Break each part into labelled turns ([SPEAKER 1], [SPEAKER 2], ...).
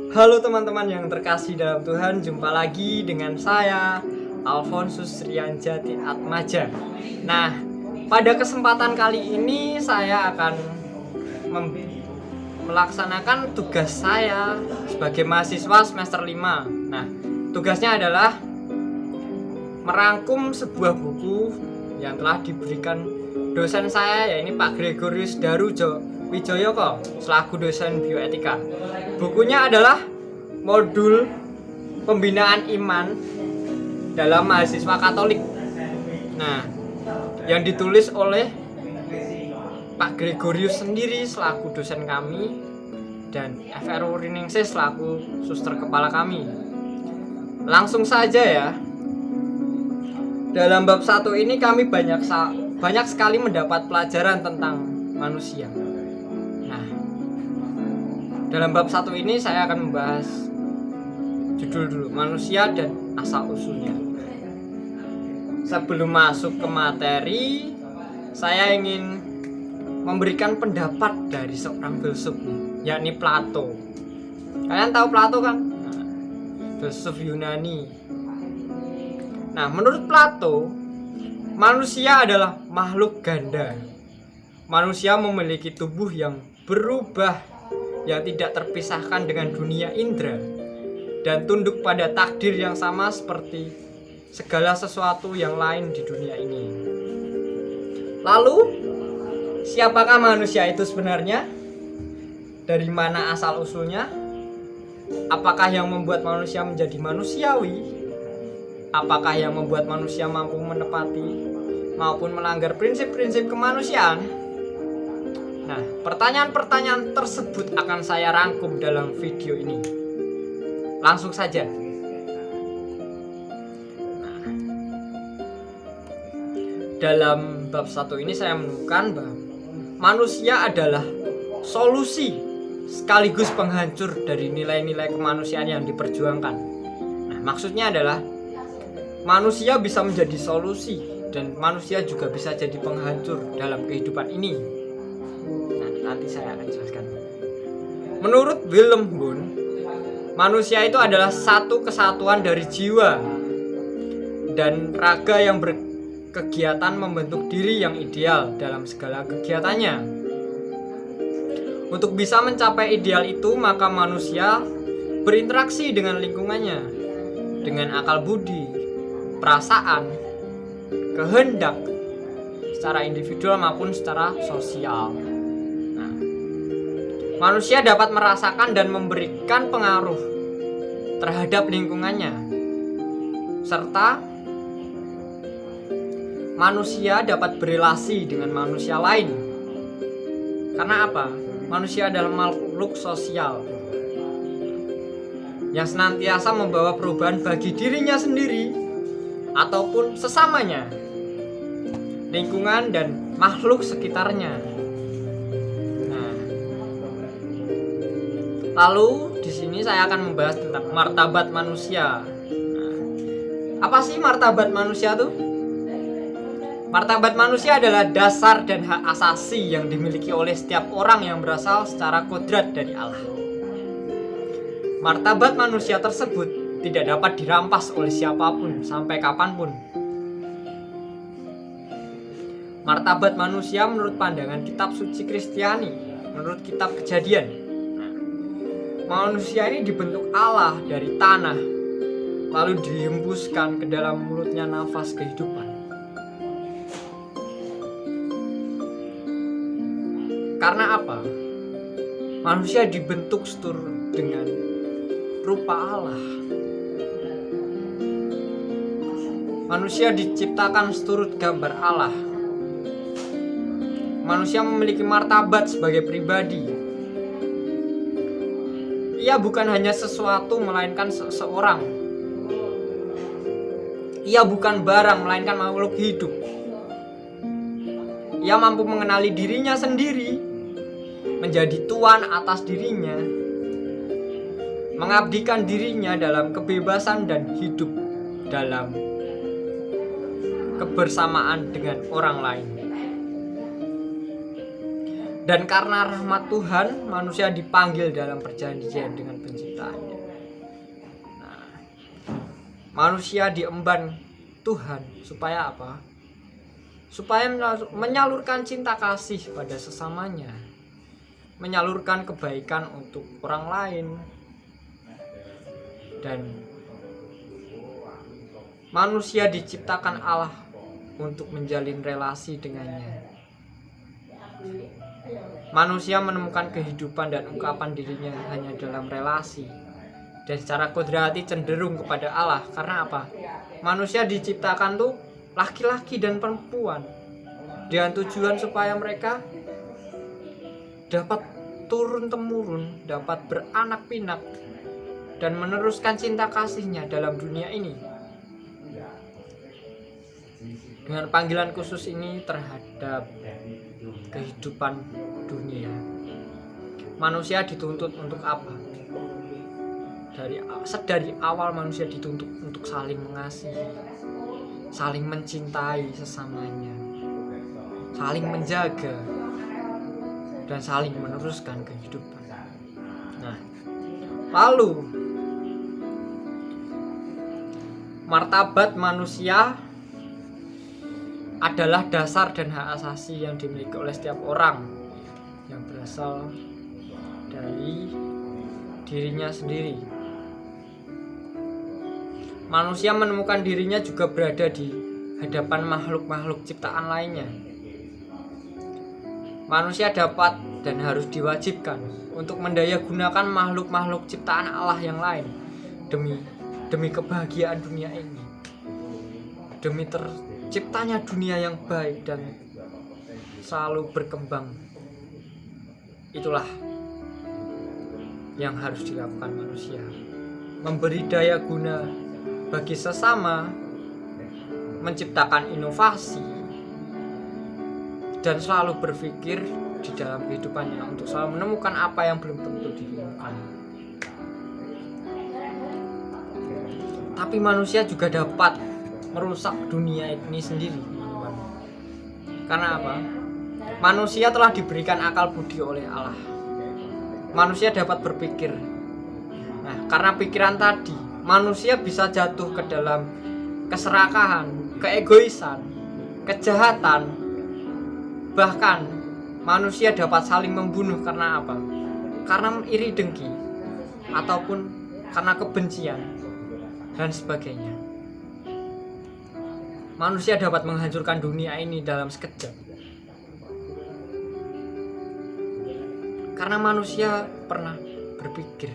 [SPEAKER 1] Halo teman-teman yang terkasih dalam Tuhan, jumpa lagi dengan saya Alfonsus Rianjati Atmaja. Nah, pada kesempatan kali ini saya akan melaksanakan tugas saya sebagai mahasiswa semester 5. Nah, tugasnya adalah merangkum sebuah buku yang telah diberikan dosen saya, yaitu Pak Gregorius Wijoyoko selaku dosen bioetika. Bukunya adalah modul pembinaan iman dalam mahasiswa Katolik. Nah, yang ditulis oleh Pak Gregorius sendiri selaku dosen kami dan FRU Riningsih selaku suster kepala kami. Langsung saja ya. Dalam bab 1 ini kami banyak sekali mendapat pelajaran tentang manusia. Dalam bab 1 ini saya akan membahas judul dulu, manusia dan asal usulnya. Sebelum masuk ke materi, saya ingin memberikan pendapat dari seorang filsuf, yakni Plato. Kalian tahu Plato kan? Filsuf Yunani. Nah, menurut Plato, manusia adalah makhluk ganda. Manusia memiliki tubuh yang berubah, yang tidak terpisahkan dengan dunia indera, dan tunduk pada takdir yang sama seperti segala sesuatu yang lain di dunia ini. Lalu, siapakah manusia itu sebenarnya? Dari mana asal usulnya? Apakah yang membuat manusia menjadi manusiawi? Apakah yang membuat manusia mampu menepati maupun melanggar prinsip-prinsip kemanusiaan? Nah, pertanyaan-pertanyaan tersebut akan saya rangkum dalam video ini. Langsung saja. Nah, dalam bab 1 ini saya menemukan bahwa manusia adalah solusi sekaligus penghancur dari nilai-nilai kemanusiaan yang diperjuangkan. Nah, maksudnya adalah manusia bisa menjadi solusi dan manusia juga bisa jadi penghancur dalam kehidupan ini. Nanti saya akan jelaskan. Menurut Willem Wundt, manusia itu adalah satu kesatuan dari jiwa dan raga yang berkegiatan membentuk diri yang ideal dalam segala kegiatannya. Untuk bisa mencapai ideal itu, maka manusia berinteraksi dengan lingkungannya dengan akal budi, perasaan, kehendak secara individual maupun secara sosial. Manusia dapat merasakan dan memberikan pengaruh terhadap lingkungannya, serta manusia dapat berelasi dengan manusia lain. Karena apa? Manusia adalah makhluk sosial yang senantiasa membawa perubahan bagi dirinya sendiri ataupun sesamanya, lingkungan dan makhluk sekitarnya. Lalu di sini saya akan membahas tentang martabat manusia. Nah, apa sih martabat manusia tuh? Martabat manusia adalah dasar dan hak asasi yang dimiliki oleh setiap orang yang berasal secara kodrat dari Allah. Martabat manusia tersebut tidak dapat dirampas oleh siapapun sampai kapanpun. Martabat manusia menurut pandangan kitab suci Kristiani, menurut kitab Kejadian, manusia ini dibentuk Allah dari tanah, lalu dihembuskan ke dalam mulutnya nafas kehidupan. Karena apa? Manusia dibentuk seturut dengan rupa Allah. Manusia diciptakan seturut gambar Allah. Manusia memiliki martabat sebagai pribadi. Ia bukan hanya sesuatu melainkan seseorang. Ia bukan barang melainkan makhluk hidup. Ia mampu mengenali dirinya sendiri, menjadi tuan atas dirinya, mengabdikan dirinya dalam kebebasan dan hidup dalam kebersamaan dengan orang lain. Dan karena rahmat Tuhan, manusia dipanggil dalam perjanjian dengan penciptaannya. Nah, manusia diemban Tuhan supaya apa? Supaya menyalurkan cinta kasih pada sesamanya, menyalurkan kebaikan untuk orang lain, dan manusia diciptakan Allah untuk menjalin relasi dengannya. Manusia menemukan kehidupan dan ungkapan dirinya hanya dalam relasi, dan secara kodrati cenderung kepada Allah. Karena apa? Manusia diciptakan tuh laki-laki dan perempuan dengan tujuan supaya mereka dapat turun-temurun, dapat beranak pinak dan meneruskan cinta kasihnya dalam dunia ini. Dengan panggilan khusus ini terhadap kehidupan dunia, manusia dituntut untuk apa? Dari awal manusia dituntut untuk saling mengasihi, saling mencintai sesamanya, saling menjaga, dan saling meneruskan kehidupan. Nah, lalu martabat manusia adalah dasar dan hak asasi yang dimiliki oleh setiap orang yang berasal dari dirinya sendiri. Manusia menemukan dirinya juga berada di hadapan makhluk-makhluk ciptaan lainnya. Manusia dapat dan harus diwajibkan untuk mendayagunakan makhluk-makhluk ciptaan Allah yang lain demi kebahagiaan dunia ini, demi terciptanya dunia yang baik dan selalu berkembang. Itulah yang harus dilakukan manusia, memberi daya guna bagi sesama, menciptakan inovasi, dan selalu berpikir di dalam kehidupannya untuk selalu menemukan apa yang belum tentu ditemukan. Tapi manusia juga dapat merusak dunia ini sendiri. Karena apa? Manusia telah diberikan akal budi oleh Allah. Manusia dapat berpikir. Nah, karena pikiran tadi, manusia bisa jatuh ke dalam keserakahan, keegoisan, kejahatan. Bahkan manusia dapat saling membunuh karena apa? Karena iri dengki ataupun karena kebencian dan sebagainya. Manusia dapat menghancurkan dunia ini dalam sekejap. Karena manusia pernah berpikir,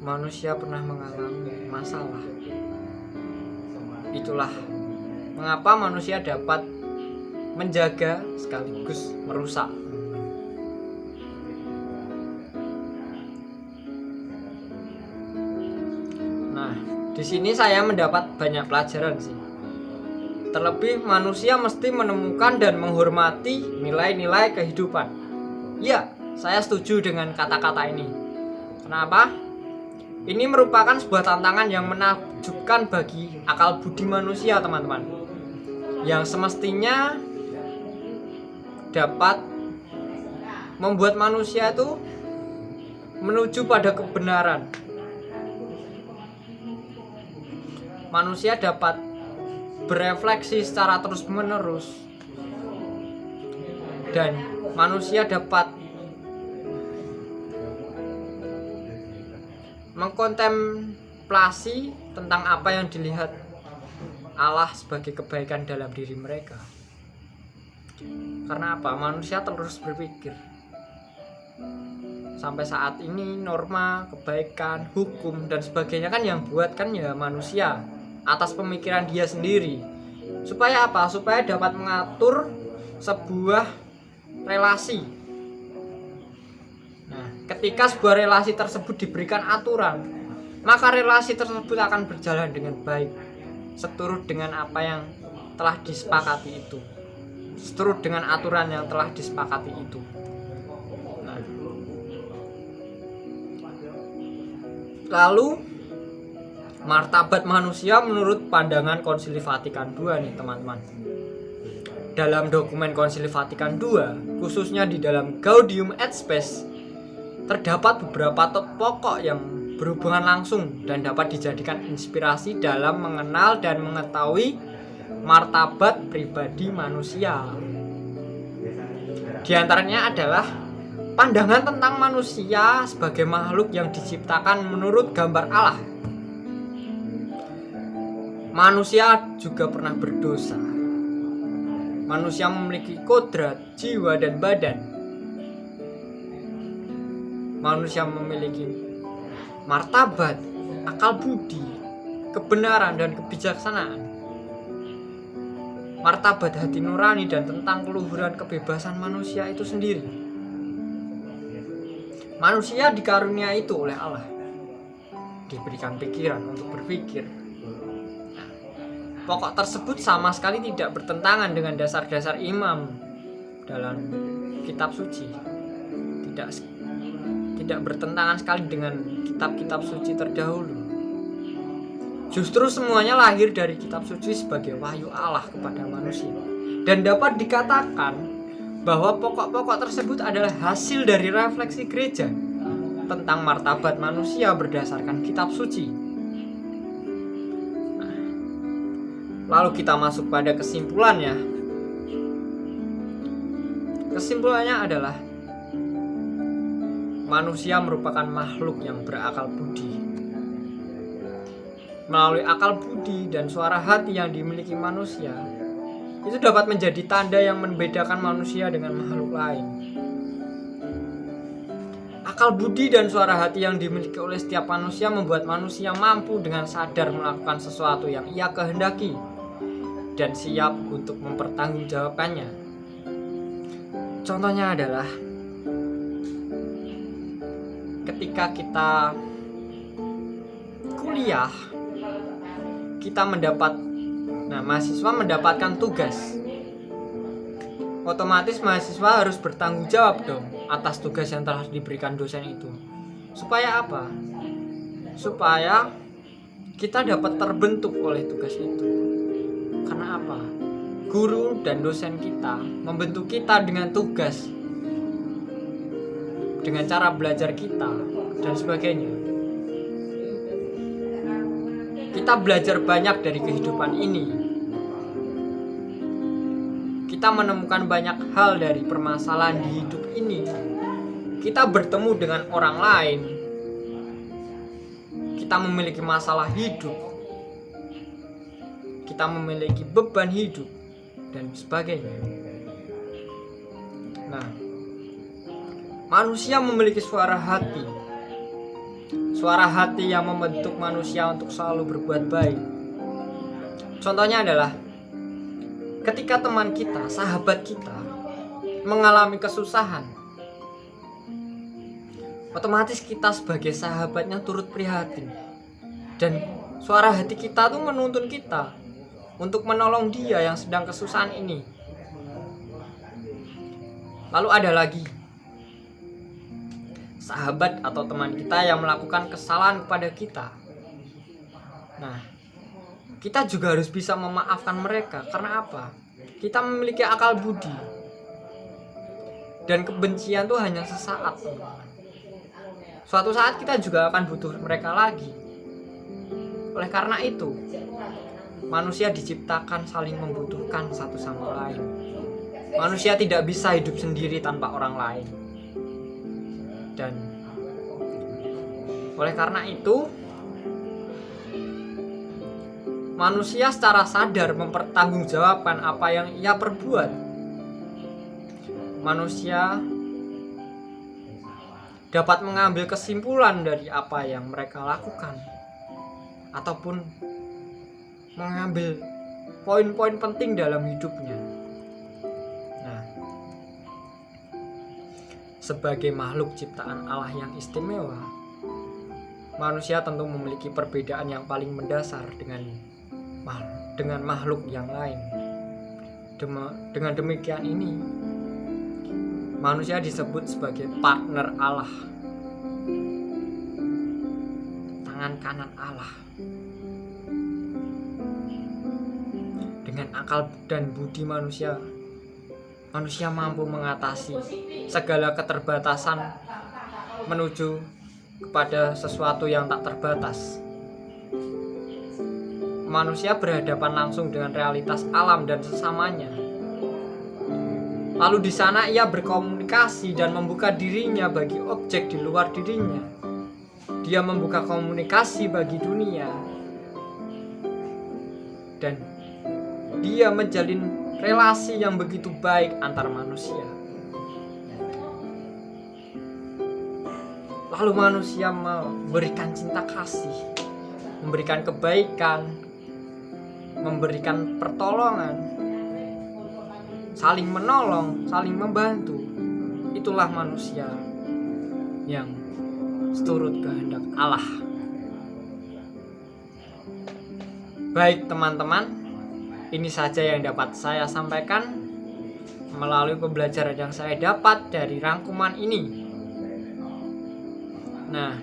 [SPEAKER 1] manusia pernah mengalami masalah. Itulah mengapa manusia dapat menjaga sekaligus merusak. Nah, di sini saya mendapat banyak pelajaran sih. Terlebih manusia mesti menemukan dan menghormati nilai-nilai kehidupan. Ya, saya setuju dengan kata-kata ini. Kenapa? Ini merupakan sebuah tantangan yang menakjubkan bagi akal budi manusia, teman-teman. Yang semestinya dapat membuat manusia itu menuju pada kebenaran. Manusia dapat berefleksi secara terus-menerus, dan manusia dapat mengkontemplasi tentang apa yang dilihat Allah sebagai kebaikan dalam diri mereka. Karena apa? Manusia terus berpikir. Sampai saat ini norma, kebaikan, hukum, dan sebagainya kan yang buat kan ya manusia atas pemikiran dia sendiri. Supaya apa? Supaya dapat mengatur sebuah relasi. Nah, ketika sebuah relasi tersebut diberikan aturan, maka relasi tersebut akan berjalan dengan baik, seturut dengan apa yang telah disepakati itu, seturut dengan aturan yang telah disepakati itu. Nah, lalu martabat manusia menurut pandangan Konsili Vatikan II nih teman-teman. Dalam dokumen Konsili Vatikan II, khususnya di dalam Gaudium et Spes, terdapat beberapa pokok yang berhubungan langsung dan dapat dijadikan inspirasi dalam mengenal dan mengetahui martabat pribadi manusia. Di antaranya adalah pandangan tentang manusia sebagai makhluk yang diciptakan menurut gambar Allah. Manusia juga pernah berdosa. Manusia memiliki kodrat, jiwa, dan badan. Manusia memiliki martabat, akal budi, kebenaran, dan kebijaksanaan. Martabat hati nurani dan tentang keluhuran kebebasan manusia itu sendiri. Manusia dikaruniai itu oleh Allah, diberikan pikiran untuk berpikir. Nah, pokok tersebut sama sekali tidak bertentangan dengan dasar-dasar imam dalam kitab suci. Tidak bertentangan sekali dengan kitab-kitab suci terdahulu. Justru semuanya lahir dari kitab suci sebagai wahyu Allah kepada manusia. Dan dapat dikatakan bahwa pokok-pokok tersebut adalah hasil dari refleksi gereja tentang martabat manusia berdasarkan kitab suci. Nah, lalu kita masuk pada kesimpulannya. Kesimpulannya adalah manusia merupakan makhluk yang berakal budi. Melalui akal budi dan suara hati yang dimiliki manusia, itu dapat menjadi tanda yang membedakan manusia dengan makhluk lain. Akal budi dan suara hati yang dimiliki oleh setiap manusia membuat manusia mampu dengan sadar melakukan sesuatu yang ia kehendaki dan siap untuk mempertanggungjawabkannya. Contohnya adalah ketika kita kuliah, mahasiswa mendapatkan tugas. Otomatis mahasiswa harus bertanggung jawab dong atas tugas yang telah diberikan dosen itu. Supaya apa? Supaya kita dapat terbentuk oleh tugas itu. Karena apa? Guru dan dosen kita membentuk kita dengan tugas, dengan cara belajar kita, dan sebagainya. Kita belajar banyak dari kehidupan ini. Kita menemukan banyak hal dari permasalahan di hidup ini. Kita bertemu dengan orang lain. Kita memiliki masalah hidup. Kita memiliki beban hidup dan sebagainya. Nah, manusia memiliki suara hati. Suara hati yang membentuk manusia untuk selalu berbuat baik. Contohnya adalah ketika teman kita, sahabat kita mengalami kesusahan, otomatis kita sebagai sahabatnya turut prihatin. Dan suara hati kita tuh menuntun kita untuk menolong dia yang sedang kesusahan ini. Lalu ada lagi sahabat atau teman kita yang melakukan kesalahan kepada kita. Nah, kita juga harus bisa memaafkan mereka. Karena apa? Kita memiliki akal budi. Dan kebencian itu hanya sesaat, teman-teman. Suatu saat kita juga akan butuh mereka lagi. Oleh karena itu, manusia diciptakan saling membutuhkan satu sama lain. Manusia tidak bisa hidup sendiri tanpa orang lain. Dan oleh karena itu, manusia secara sadar mempertanggungjawabkan apa yang ia perbuat. Manusia dapat mengambil kesimpulan dari apa yang mereka lakukan, ataupun mengambil poin-poin penting dalam hidupnya. Nah, sebagai makhluk ciptaan Allah yang istimewa, manusia tentu memiliki perbedaan yang paling mendasar dengan makhluk yang lain. Dengan demikian ini, manusia disebut sebagai partner Allah, tangan kanan Allah. Dengan akal dan budi manusia manusia mampu mengatasi segala keterbatasan menuju kepada sesuatu yang tak terbatas. Manusia berhadapan langsung dengan realitas alam dan sesamanya. Lalu di sana ia berkomunikasi dan membuka dirinya bagi objek di luar dirinya. Dia membuka komunikasi bagi dunia. Dan dia menjalin relasi yang begitu baik antar manusia. Lalu manusia memberikan cinta kasih, memberikan kebaikan, memberikan pertolongan, saling menolong, saling membantu. Itulah manusia yang seturut kehendak Allah. Baik teman-teman, ini saja yang dapat saya sampaikan melalui pembelajaran yang saya dapat dari rangkuman ini. Nah,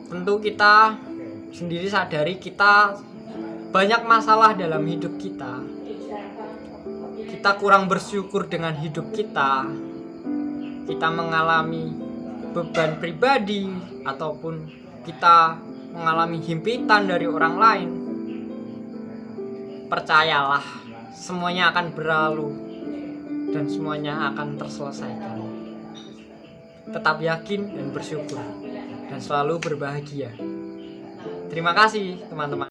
[SPEAKER 1] tentu kita sendiri sadari kita banyak masalah dalam hidup kita. Kita kurang bersyukur dengan hidup kita. Kita mengalami beban pribadi ataupun kita mengalami himpitan dari orang lain. Percayalah, semuanya akan berlalu dan semuanya akan terselesaikan. Tetap yakin dan bersyukur dan selalu berbahagia. Terima kasih teman-teman.